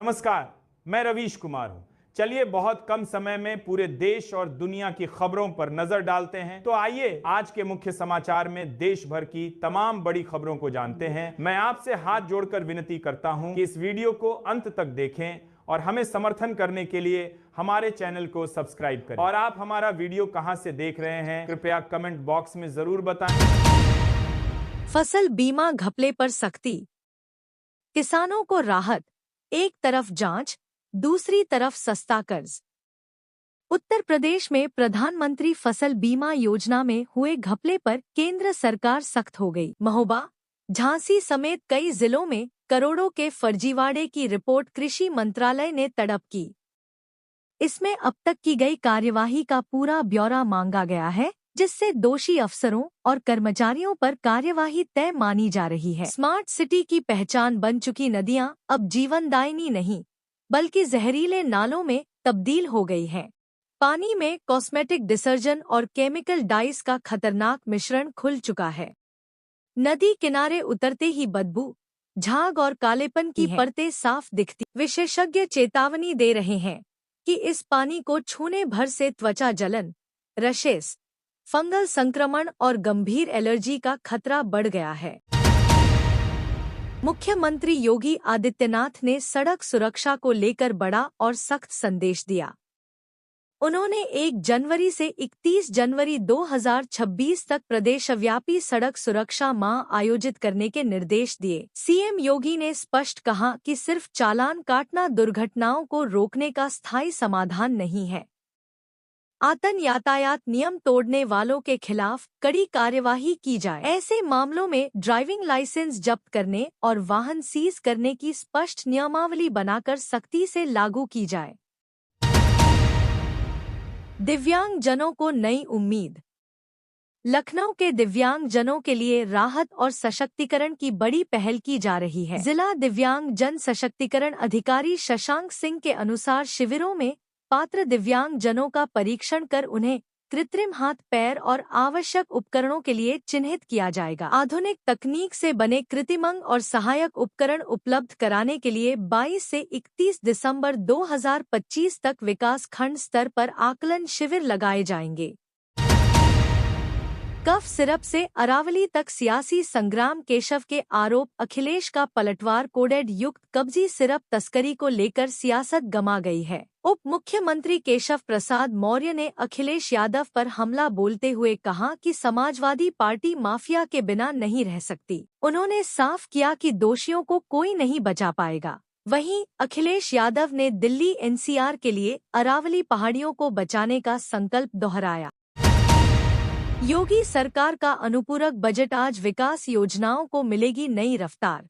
नमस्कार, मैं रवीश कुमार हूं। चलिए बहुत कम समय में पूरे देश और दुनिया की खबरों पर नजर डालते हैं। तो आइए आज के मुख्य समाचार में देश भर की तमाम बड़ी खबरों को जानते हैं। मैं आपसे हाथ जोड़कर विनती करता हूं कि इस वीडियो को अंत तक देखें और हमें समर्थन करने के लिए हमारे चैनल को सब्सक्राइब करें। और आप हमारा वीडियो कहां से देख रहे हैं, कृपया कमेंट बॉक्स में जरूर बताएं। फसल बीमा घपले पर सख्ती, किसानों को राहत, एक तरफ जांच, दूसरी तरफ सस्ता कर्ज। उत्तर प्रदेश में प्रधानमंत्री फसल बीमा योजना में हुए घपले पर केंद्र सरकार सख्त हो गई। महोबा, झांसी समेत कई जिलों में करोड़ों के फर्जीवाड़े की रिपोर्ट कृषि मंत्रालय ने तलब की। इसमें अब तक की गई कार्यवाही का पूरा ब्यौरा मांगा गया है, जिससे दोषी अफसरों और कर्मचारियों पर कार्यवाही तय मानी जा रही है। स्मार्ट सिटी की पहचान बन चुकी नदियां अब जीवनदायिनी नहीं, बल्कि जहरीले नालों में तब्दील हो गई हैं। पानी में कॉस्मेटिक डिटर्जेंट और केमिकल डाइस का खतरनाक मिश्रण खुल चुका है। नदी किनारे उतरते ही बदबू, झाग और कालेपन की परतें साफ दिखती। विशेषज्ञ चेतावनी दे रहे हैं कि इस पानी को छूने भर से त्वचा जलन, रशेस, फंगल संक्रमण और गंभीर एलर्जी का खतरा बढ़ गया है। मुख्यमंत्री योगी आदित्यनाथ ने सड़क सुरक्षा को लेकर बड़ा और सख्त संदेश दिया। उन्होंने 1 जनवरी से 31 जनवरी 2026 तक प्रदेशव्यापी सड़क सुरक्षा माह आयोजित करने के निर्देश दिए। सीएम योगी ने स्पष्ट कहा कि सिर्फ चालान काटना दुर्घटनाओं को रोकने का स्थायी समाधान नहीं है। यातायात नियम तोड़ने वालों के खिलाफ कड़ी कार्यवाही की जाए। ऐसे मामलों में ड्राइविंग लाइसेंस जब्त करने और वाहन सीज करने की स्पष्ट नियमावली बनाकर सख्ती से लागू की जाए। दिव्यांग जनों को नई उम्मीद। लखनऊ के दिव्यांग जनों के लिए राहत और सशक्तिकरण की बड़ी पहल की जा रही है। जिला दिव्यांग जन सशक्तिकरण अधिकारी शशांक सिंह के अनुसार शिविरों में पात्र दिव्यांग जनों का परीक्षण कर उन्हें कृत्रिम हाथ पैर और आवश्यक उपकरणों के लिए चिन्हित किया जाएगा। आधुनिक तकनीक से बने कृत्रिमंग और सहायक उपकरण उपलब्ध कराने के लिए 22 से 31 दिसंबर 2025 तक विकास खंड स्तर पर आकलन शिविर लगाए जाएंगे। कफ सिरप से अरावली तक सियासी संग्राम, केशव के आरोप, अखिलेश का पलटवार, कोडेड युक्त कब्जी सिरप तस्करी को लेकर सियासत गमा गई है। उप मुख्यमंत्री केशव प्रसाद मौर्य ने अखिलेश यादव पर हमला बोलते हुए कहा कि समाजवादी पार्टी माफिया के बिना नहीं रह सकती। उन्होंने साफ किया कि दोषियों को कोई नहीं बचा पाएगा। वहीं अखिलेश यादव ने दिल्ली एनसीआर के लिए अरावली पहाड़ियों को बचाने का संकल्प दोहराया। योगी सरकार का अनुपूरक बजट, आज विकास योजनाओं को मिलेगी नई रफ्तार।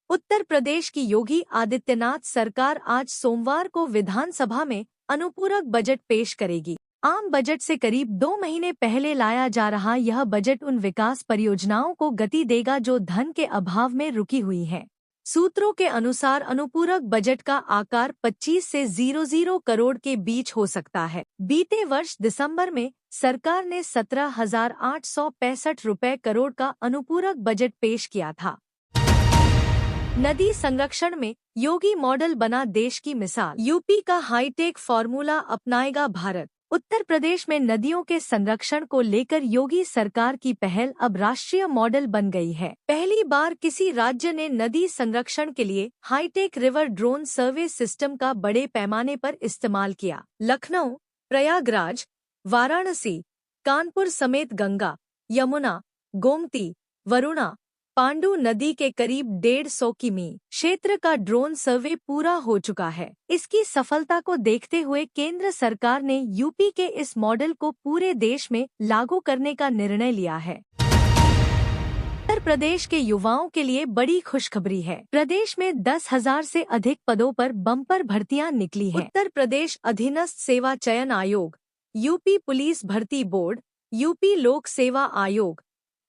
उत्तर प्रदेश की योगी आदित्यनाथ सरकार आज सोमवार को विधानसभा में अनुपूरक बजट पेश करेगी। आम बजट से करीब 2 महीने पहले लाया जा रहा यह बजट उन विकास परियोजनाओं को गति देगा जो धन के अभाव में रुकी हुई हैं। सूत्रों के अनुसार अनुपूरक बजट का आकार 25 से 00 करोड़ के बीच हो सकता है। बीते वर्ष दिसंबर में सरकार ने 17,865 रुपए करोड़ का अनुपूरक बजट पेश किया था। नदी संरक्षण में योगी मॉडल बना देश की मिसाल, यूपी का हाईटेक फॉर्मूला अपनाएगा भारत। उत्तर प्रदेश में नदियों के संरक्षण को लेकर योगी सरकार की पहल अब राष्ट्रीय मॉडल बन गई है। पहली बार किसी राज्य ने नदी संरक्षण के लिए hi tech river drone survey system का बड़े पैमाने पर इस्तेमाल किया। लखनऊ, प्रयागराज, वाराणसी, कानपुर समेत गंगा, यमुना, गोमती, वरुणा, पांडु नदी के करीब 150 किमी क्षेत्र का ड्रोन सर्वे पूरा हो चुका है। इसकी सफलता को देखते हुए केंद्र सरकार ने यूपी के इस मॉडल को पूरे देश में लागू करने का निर्णय लिया है। उत्तर प्रदेश के युवाओं के लिए बड़ी खुशखबरी है। प्रदेश में 10,000 से अधिक पदों पर बम्पर भर्तियां निकली हैं। उत्तर प्रदेश अधीनस्थ सेवा चयन आयोग, यूपी पुलिस भर्ती बोर्ड, यूपी लोक सेवा आयोग,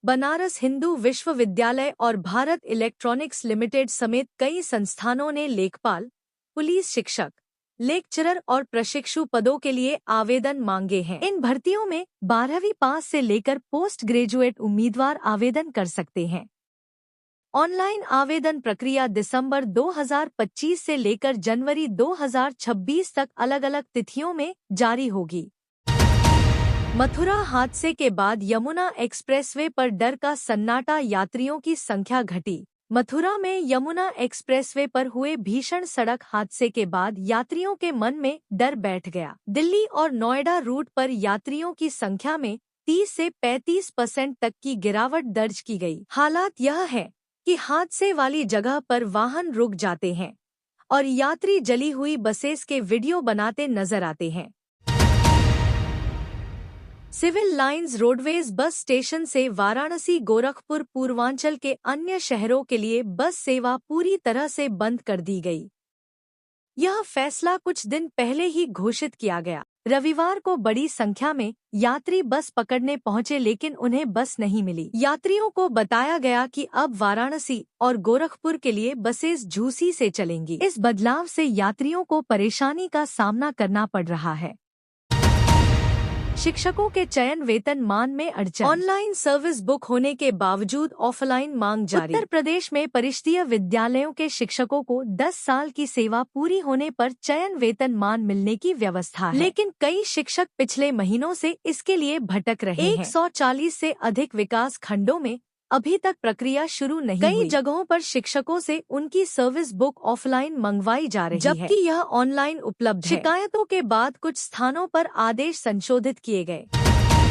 बनारस हिंदू विश्वविद्यालय और भारत इलेक्ट्रॉनिक्स लिमिटेड समेत कई संस्थानों ने लेखपाल, पुलिस शिक्षक, लेक्चरर और प्रशिक्षु पदों के लिए आवेदन मांगे हैं। इन भर्तियों में 12वीं पास से लेकर पोस्ट ग्रेजुएट उम्मीदवार आवेदन कर सकते हैं। ऑनलाइन आवेदन प्रक्रिया दिसंबर 2025 से लेकर जनवरी 2026 तक अलग अलग तिथियों में जारी होगी। मथुरा हादसे के बाद यमुना एक्सप्रेसवे पर डर का सन्नाटा, यात्रियों की संख्या घटी। मथुरा में यमुना एक्सप्रेसवे पर हुए भीषण सड़क हादसे के बाद यात्रियों के मन में डर बैठ गया। दिल्ली और नोएडा रूट पर यात्रियों की संख्या में 30 से 35% तक की गिरावट दर्ज की गई। हालात यह है कि हादसे वाली जगह पर वाहन रुक जाते हैं और यात्री जली हुई बसेस के वीडियो बनाते नजर आते हैं। Civil lines roadways bus station से वाराणसी, गोरखपुर, पूर्वांचल के अन्य शहरों के लिए बस सेवा पूरी तरह से बंद कर दी गई। यह फैसला कुछ दिन पहले ही घोषित किया गया। रविवार को बड़ी संख्या में यात्री बस पकड़ने पहुंचे, लेकिन उन्हें बस नहीं मिली। यात्रियों को बताया गया कि अब वाराणसी और गोरखपुर के लिए बसेस झूसी से चलेंगी। इस बदलाव से यात्रियों को परेशानी का सामना करना पड़ रहा है। शिक्षकों के चयन वेतनमान में अड़चन। ऑनलाइन सर्विस बुक होने के बावजूद ऑफलाइन मांग जारी। उत्तर प्रदेश में परिषदीय विद्यालयों के शिक्षकों को 10 साल की सेवा पूरी होने पर चयन वेतनमान मिलने की व्यवस्था है, लेकिन कई शिक्षक पिछले महीनों से इसके लिए भटक रहे हैं। 140 से अधिक विकास खंडों में अभी तक प्रक्रिया शुरू नहीं हुई। कई जगहों पर शिक्षकों से उनकी सर्विस बुक ऑफलाइन मंगवाई जा रही है, जबकि यह ऑनलाइन उपलब्ध है। शिकायतों के बाद कुछ स्थानों पर आदेश संशोधित किए गए।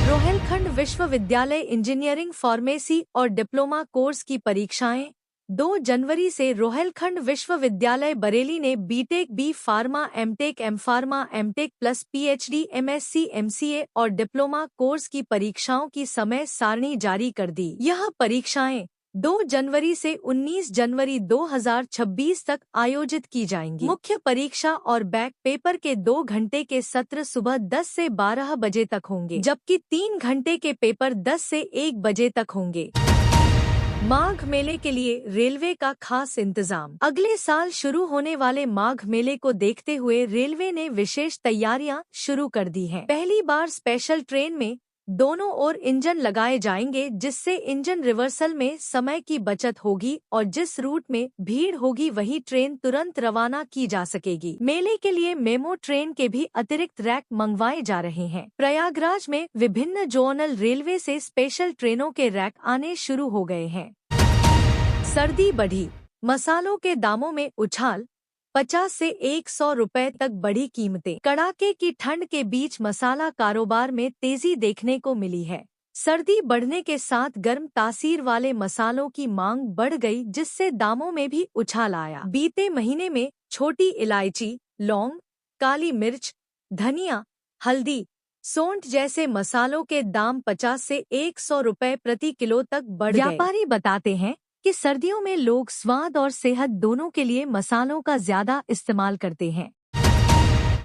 रोहेलखंड विश्वविद्यालय इंजीनियरिंग, फार्मेसी और डिप्लोमा कोर्स की परीक्षाएं 2 जनवरी से। रोहेलखंड विश्वविद्यालय बरेली ने BTech, B pharma, MTech, M pharma, MTech plus PhD, MSc, MCA और डिप्लोमा कोर्स की परीक्षाओं की समय सारणी जारी कर दी। यह परीक्षाएं 2 जनवरी से 19 जनवरी 2026 तक आयोजित की जाएंगी। मुख्य परीक्षा और बैक पेपर के 2 घंटे के सत्र सुबह 10 से 12 बजे तक होंगे, जबकि 3 घंटे के पेपर 10 से 1 बजे तक होंगे। माघ मेले के लिए रेलवे का खास इंतजाम। अगले साल शुरू होने वाले माघ मेले को देखते हुए रेलवे ने विशेष तैयारियां शुरू कर दी हैं। पहली बार स्पेशल ट्रेन में दोनों ओर इंजन लगाए जाएंगे, जिससे इंजन रिवर्सल में समय की बचत होगी और जिस रूट में भीड़ होगी वही ट्रेन तुरंत रवाना की जा सकेगी। मेले के लिए मेमो ट्रेन के भी अतिरिक्त रैक मंगवाए जा रहे हैं। प्रयागराज में विभिन्न जोनल रेलवे से स्पेशल ट्रेनों के रैक आने शुरू हो गए हैं। सर्दी बढ़ी, मसालों के दामों में उछाल, 50 से 100 रुपए तक बढ़ी कीमतें। कड़ाके की ठंड के बीच मसाला कारोबार में तेजी देखने को मिली है। सर्दी बढ़ने के साथ गर्म तासीर वाले मसालों की मांग बढ़ गई, जिससे दामों में भी उछाल आया। बीते महीने में छोटी इलायची, लौंग, काली मिर्च, धनिया, हल्दी, सौंठ जैसे मसालों के दाम 50 से 100 रुपए प्रति किलो तक बढ़ गए। व्यापारी बताते हैं कि सर्दियों में लोग स्वाद और सेहत दोनों के लिए मसालों का ज्यादा इस्तेमाल करते हैं।